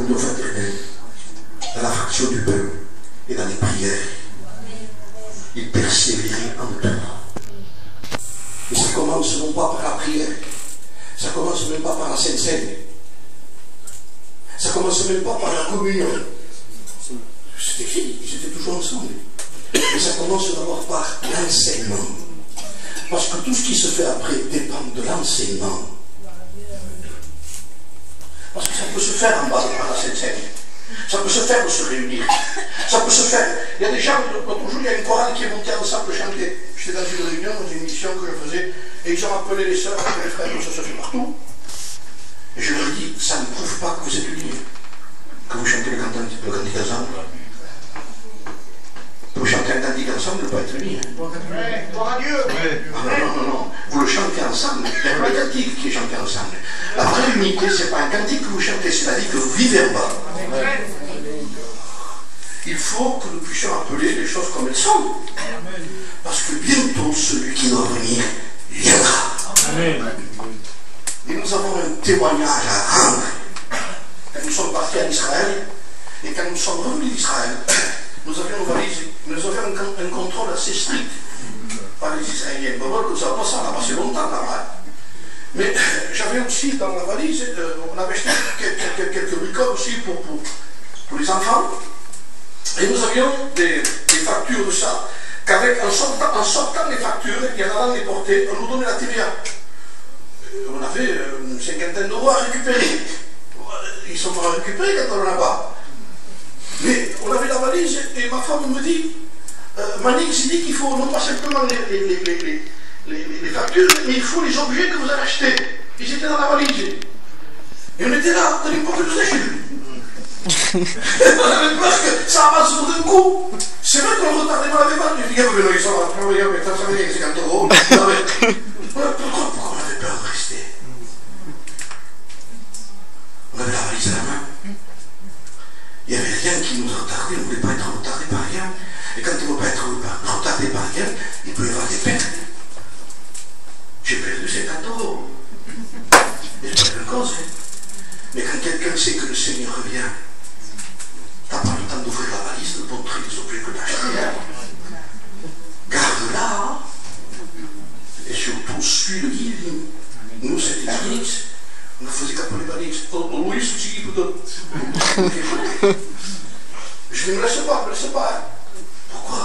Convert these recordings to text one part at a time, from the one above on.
communion fraternelle, dans la fraction du pain et dans les prières. Il persévérait en tout. Et ça commence non pas par la prière, ça commence même pas par la Sainte Seine, ça commence même pas par la communion. C'est écrit, ils étaient toujours ensemble. Mais ça commence d'abord par l'enseignement. Parce que tout ce qui se fait après dépend de l'enseignement. Parce que ça peut se faire en bas de la Sainte Seine. Ça peut se faire de se réunir. Ça peut se faire. Il y a des gens, l'autre jour, il y a une chorale qui est montée ensemble chanter. J'étais dans une réunion, dans une mission que je faisais, et ils ont appelé les sœurs, les frères, tout ça se fait partout. Et je leur ai dit, ça ne prouve pas que vous êtes unis. Que vous chantez le cantique ensemble. Vous chantez un cantique ensemble, ne pas être unis. Gloire à Dieu. Non. Vous le chantez ensemble. Il y a le cantique qui est chanté ensemble. La vraie unité, ce n'est pas un cantique que vous chantez, c'est-à-dire que vous vivez en bas. Il faut que nous puissions appeler les choses comme elles sont. Parce que bientôt, celui qui doit venir viendra. Amen. Et nous avons un témoignage à rendre. Quand nous sommes partis en Israël, et quand nous sommes revenus d'Israël, nous avions nos valises, nous avions un contrôle assez strict par les Israéliens. Bon, comme ça, pas ça, on a passé longtemps là-bas. Mais j'avais aussi dans la valise, on avait acheté quelques bricoles aussi pour les enfants. Et nous avions des factures de ça, qu'avec en sortant les factures, et en allant les porter, on nous donnait la TVA. On avait une cinquantaine d'euros à récupérer. Ils sont pas récupérés quand on en a pas. Mais on avait la valise et ma femme me dit, Manix dit qu'il faut non pas simplement les factures, mais il faut les objets que vous avez achetés. Ils étaient dans la valise. Et on était là, on n'avait pas fait tout ça chez lui. On avait peur que ça avance tout d'un coup. C'est vrai qu'on retardait pas la démarche. Je dis, ils sont là, regarde, ça veut dire que c'est 50 euros. Pourquoi on avait peur de rester? On avait la valise à la main. Il n'y avait rien qui nous retardait, on ne voulait pas être retardé par rien. Et quand on ne veut pas être retardé par rien, il peut y avoir des pertes. J'ai perdu 50 euros. Et je perds une cause. Mais quand quelqu'un sait que le Seigneur revient, tu n'as pas le temps d'ouvrir la valise, de montrer les objets que tu as achetés. Garde-la. Et surtout, suis le guide. Nous, c'était la valise. On ne faisait qu'appeler les valises. Oh, oui, c'est ce qui vous donne. Je ne me laisse pas, Pourquoi?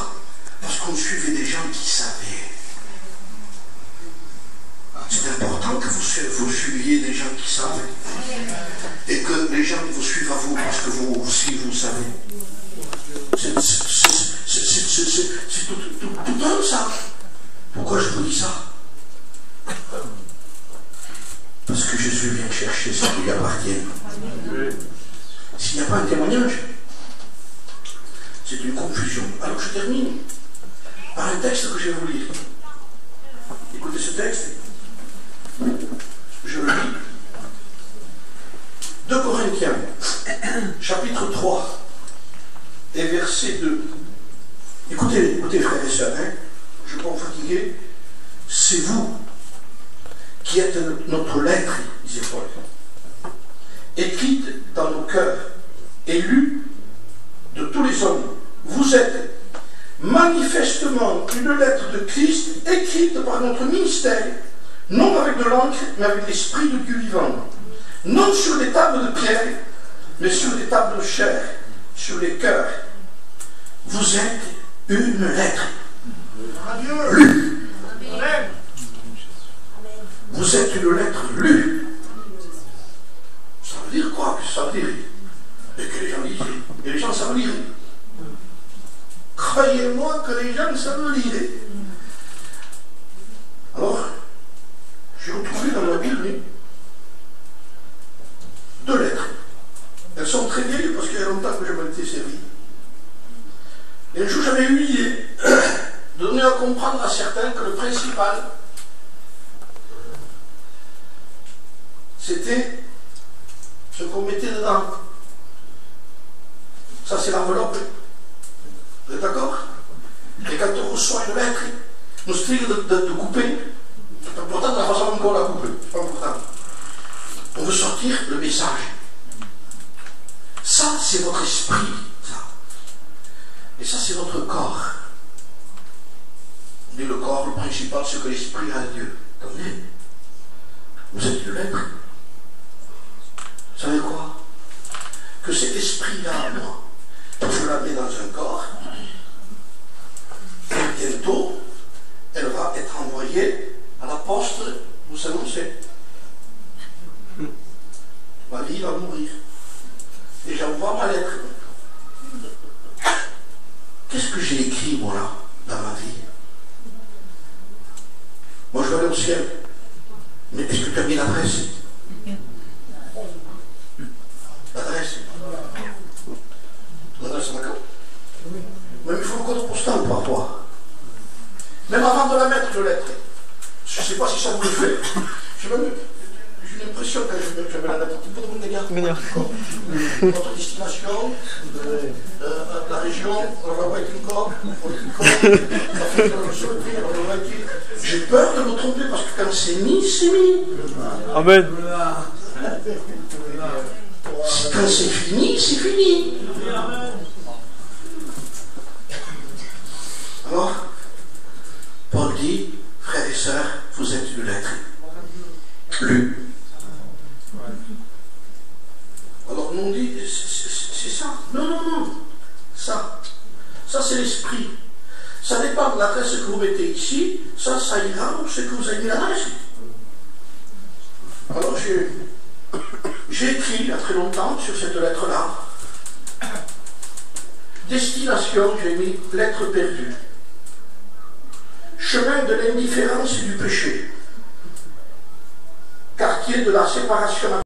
Parce qu'on suivait des gens qui savaient. C'est important que vous suiviez des gens qui savent. Et que les gens vous suivent à vous parce que vous aussi vous savez. C'est tout un ça. Pourquoi je vous dis ça? Parce que Jésus vient chercher ce qui lui appartient. S'il n'y a pas un témoignage, c'est une confusion. Alors je termine par un texte que je vais vous lire. Écoutez ce texte. Je le lis. 2 Corinthiens, chapitre 3, et verset 2. Écoutez, frères et sœurs, je ne vais pas vous fatiguer. C'est vous qui êtes notre lettre, disait Paul, écrite dans nos cœurs et lue de tous les hommes. Vous êtes manifestement une lettre de Christ écrite par notre ministère, non avec de l'encre, mais avec l'Esprit de Dieu vivant, non sur des tables de pierre, mais sur des tables de chair, sur les cœurs. Vous êtes une lettre lue. Vous êtes une lettre lue. Ça veut dire quoi? Ça veut dire et que les gens lisent. Et les gens savent lire. Croyez-moi que les gens savent lire. Alors, j'ai retrouvé dans la Bible 2 lettres. Elles sont très vieilles parce qu'il y a longtemps que je m'en étais servi. Et un jour, j'avais eu l'idée de donner à comprendre à certains que le principal, c'était ce qu'on mettait dedans. Ça, c'est l'enveloppe. Vous êtes d'accord? Et quand on reçoit une lettre, nous style de couper, c'est important de la façon dont on la coupe. C'est pas important. On veut sortir le message. Ça, c'est votre esprit. Ça. Et ça, c'est votre corps. On dit le corps, le principal, c'est que l'esprit a Dieu. Attendez. Vous êtes de l'être. Vous savez quoi? Que cet esprit-là, moi, je la mets dans un corps. Et bientôt, elle va être envoyée à la poste. Vous savez où c'est? Ma vie va mourir. Et j'envoie ma lettre. Qu'est-ce que j'ai écrit, moi, là, dans ma vie? Moi, je vais aller au ciel. Mais est-ce que tu as mis l'adresse? L'adresse? L'adresse, d'accord? Même il faut le code postal parfois. Même avant de la mettre, je lettre. Je ne sais pas si ça vous le fait. J'ai l'impression que je vais la mettre un petit peu de mon dégât. Votre destination, la région, j'ai peur de me tromper parce que quand c'est mis, c'est mis. Amen. Quand c'est fini, c'est fini. Alors, Paul dit, frères et sœurs, vous êtes de l'être. Lu. Alors, nous on dit, c'est ça. Non. Ça c'est l'esprit. Ça dépend de l'adresse que vous mettez ici. Ça ira pour ce que vous avez mis l'adresse. Alors, j'ai écrit il y a très longtemps sur cette lettre-là. Destination, j'ai mis lettre perdue. Chemin de l'indifférence et du péché. Quartier de la séparation.